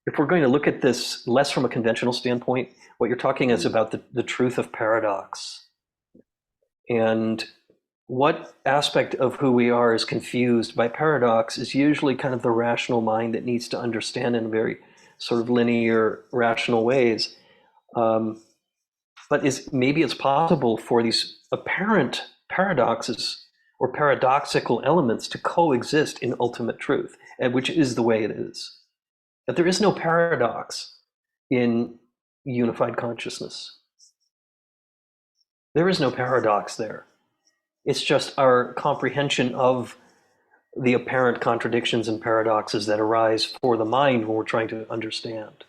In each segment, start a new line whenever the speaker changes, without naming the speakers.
if we're going to look at this less from a conventional standpoint, what you're talking is about the truth of paradox. And what aspect of who we are is confused by paradox is usually kind of the rational mind that needs to understand in very sort of linear, rational ways. But maybe it's possible for these apparent paradoxes or paradoxical elements to coexist in ultimate truth, and which is the way it is. That there is no paradox in unified consciousness. There is no paradox there. It's just our comprehension of the apparent contradictions and paradoxes that arise for the mind when we're trying to understand.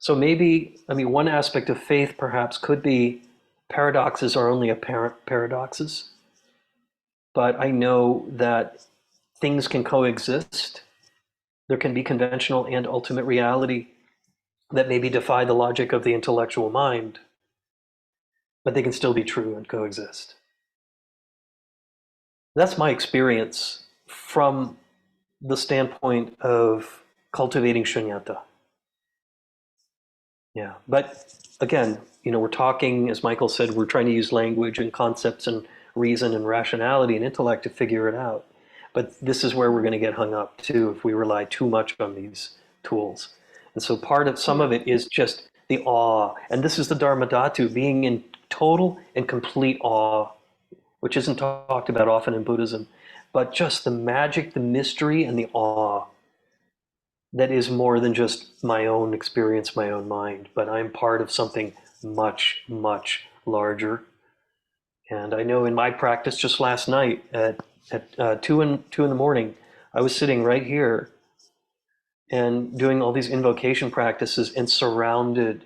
So maybe, I mean, one aspect of faith perhaps could be paradoxes are only apparent paradoxes, but I know that things can coexist. There can be conventional and ultimate reality that maybe defy the logic of the intellectual mind, but they can still be true and coexist. That's my experience from the standpoint of cultivating shunyata. Yeah, but again, we're talking, as Michael said, we're trying to use language and concepts and reason and rationality and intellect to figure it out. But this is where we're going to get hung up too if we rely too much on these tools. And so some of it is just the awe. And this is the Dharma Dhatu, being in total and complete awe, which isn't talked about often in Buddhism, but just the magic, the mystery, and the awe that is more than just my own experience, my own mind, but I'm part of something much, much larger. And I know in my practice just last night at 2 in the morning, I was sitting right here and doing all these invocation practices and surrounded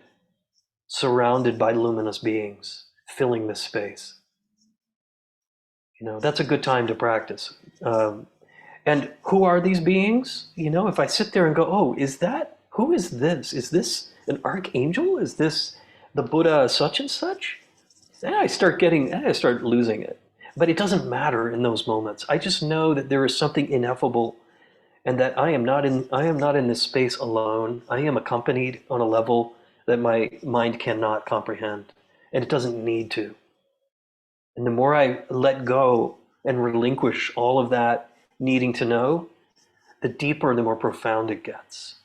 by luminous beings filling this space. That's a good time to practice. And who are these beings? If I sit there and go, oh, who is this? Is this an archangel? Is this the Buddha such and such? Then I start losing it. But it doesn't matter in those moments. I just know that there is something ineffable and that I am not in this space alone. I am accompanied on a level that my mind cannot comprehend, and it doesn't need to. And the more I let go and relinquish all of that needing to know, the deeper, the more profound it gets.